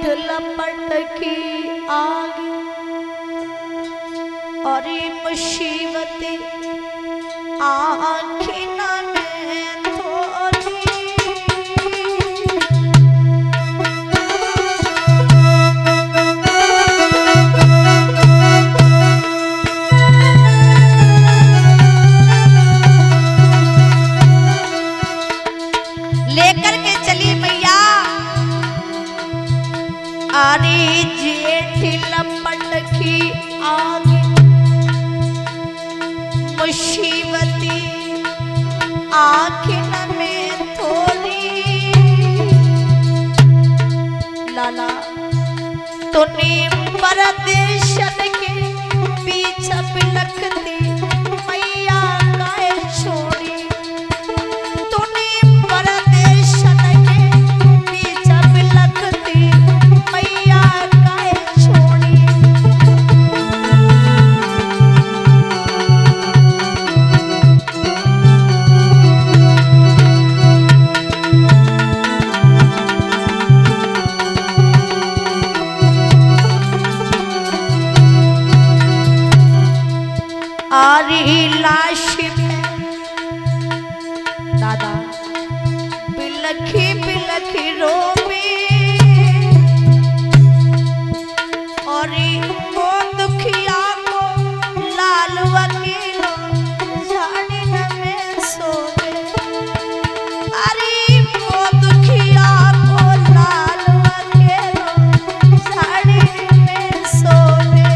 लपट की आग और ये मुसीबत आँखें ना में थोड़ी लेकर के चली मैया अरे जेठ लपट की आग मुसीबती आँखें में थोड़ी लाला तूने परदेश के पीछे बिलखती मैया गाय छोड़ी तूने परदेश के पीछे बिलखती मैया गाय छोड़ी आरी लाश में दादा बिलखी बिलखी रोवे और वो दुखिया को लाल वकीलो झाड़ी में सोवे अरे वो दुखिया को लाल वकीलो झाड़ी में सोवे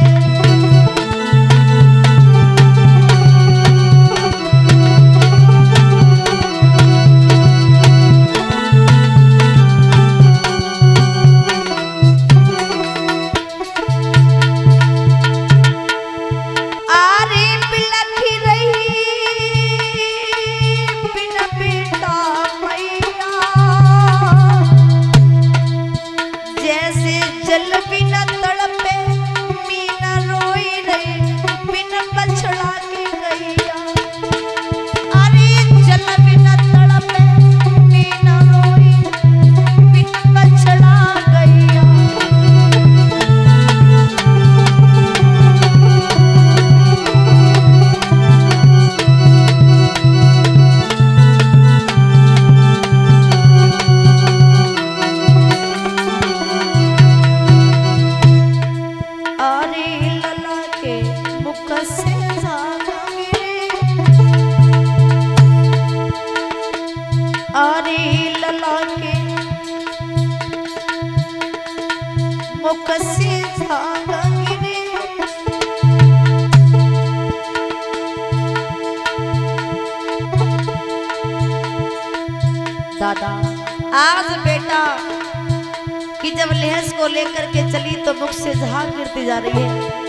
मुख से धागा गिरे दादा आज बेटा कि जब लहस को लेकर के चली तो मुख से झाग गिरती जा रही है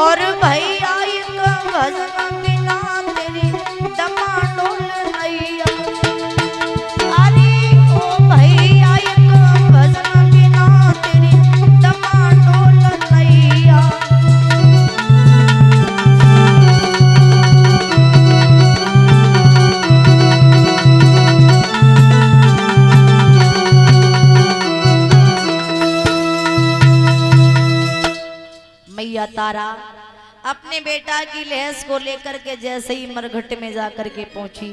और भैया भजन बिना तेरी डमाडोल नैया अरे ओ भैया भजन बिना तेरी डमाडोल नैया मैया तारा अपने बेटा की लहस को लेकर के जैसे ही मरघट में जाकर के पहुंची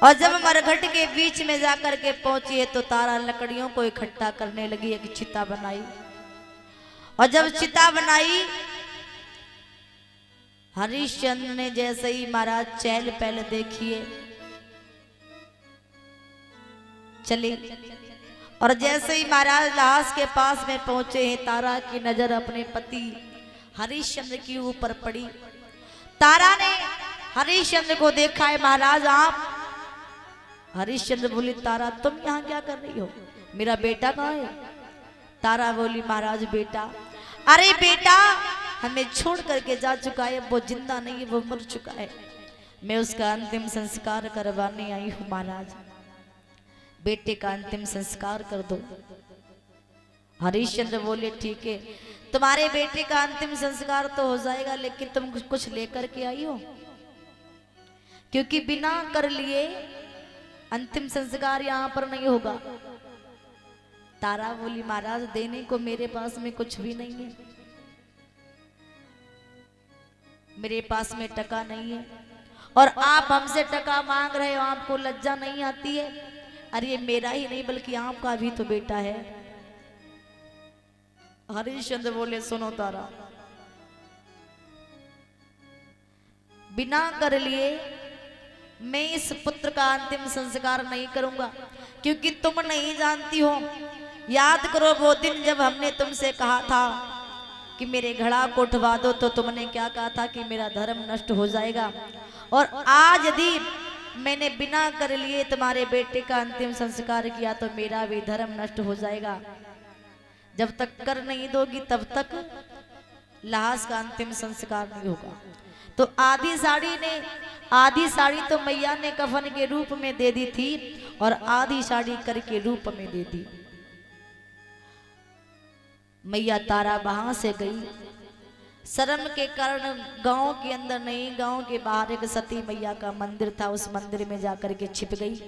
और जब मरघट के बीच में जाकर के पहुंची है तो तारा लकड़ियों को इकट्ठा करने लगी एक चिता बनाई और जब चिता बनाई हरिश्चंद्र ने जैसे ही महाराज चहल पहल देखिए चले और जैसे ही महाराज लाश के पास में पहुंचे हैं, तारा की नजर अपने पति हरिश्चंद्र के ऊपर पड़ी। तारा ने हरिश्चंद्र को देखा है, महाराज आप? हरिश्चंद्र बोली, तारा तुम यहाँ क्या कर रही हो, मेरा बेटा कहाँ है? तारा बोली, महाराज बेटा, अरे बेटा हमें छोड़ करके जा चुका है, वो जिंदा नहीं है, वो मर चुका है, मैं उसका अंतिम संस्कार करवाने आई हूँ महाराज, बेटे का अंतिम संस्कार कर दो। हरिश्चंद्र बोले, ठीक है तुम्हारे बेटे का अंतिम संस्कार तो हो जाएगा, लेकिन तुम कुछ लेकर के आई हो, क्योंकि बिना कर लिए अंतिम संस्कार यहाँ पर नहीं होगा। तारा बोली, महाराज देने को मेरे पास में कुछ भी नहीं है, मेरे पास में टका नहीं है, और आप हमसे टका मांग रहे हो, आपको लज्जा नहीं आती है? अरे ये मेरा ही नहीं बल्कि आपका भी तो बेटा है। हरिश्चंद्र बोले, सुनो तारा, बिना कर लिए मैं इस पुत्र का अंतिम संस्कार नहीं करूंगा, क्योंकि तुम नहीं जानती हो। याद करो वो दिन जब हमने तुमसे कहा था कि मेरे घड़ा को उठवा दो, तो तुमने क्या कहा था कि मेरा धर्म नष्ट हो जाएगा, और आज यदि मैंने बिना कर लिए तुम्हारे बेटे का अंतिम संस्कार किया तो मेरा भी धर्म नष्ट हो जाएगा। जब तक कर नहीं दोगी तब तक लाश का अंतिम संस्कार नहीं होगा। तो आधी साड़ी तो मैया ने कफन के रूप में दे दी थी, और आधी साड़ी कर के रूप में दे दी। मैया तारा वहां से गई, शर्म के कारण गांव के अंदर नहीं, गांव के बाहर एक सती मैया का मंदिर था, उस मंदिर में जाकर के छिप गई।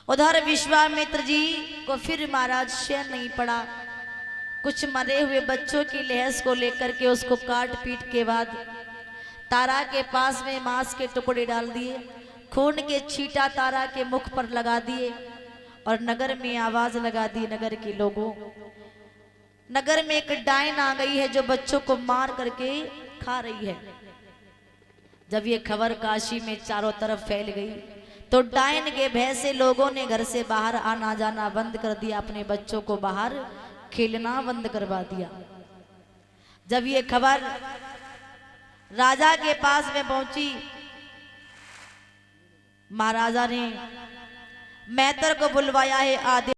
उधर विश्वामित्र जी को फिर महाराज चैन नहीं पड़ा, कुछ मरे हुए बच्चों की लहस को लेकर के उसको काट पीट के बाद तारा के पास में मांस के टुकड़े डाल दिए, खून के छींटा तारा के मुख पर लगा दिए, और नगर में आवाज लगा दी, नगर के लोगों, नगर में एक डायन आ गई है जो बच्चों को मार करके खा रही है। जब ये खबर काशी में चारों तरफ फैल गई तो डायन के भय से लोगों ने घर से बाहर आना जाना बंद कर दिया, अपने बच्चों को बाहर खेलना बंद करवा दिया। जब ये खबर राजा के पास में पहुंची, महाराजा ने मैतर को बुलवाया है, आदेश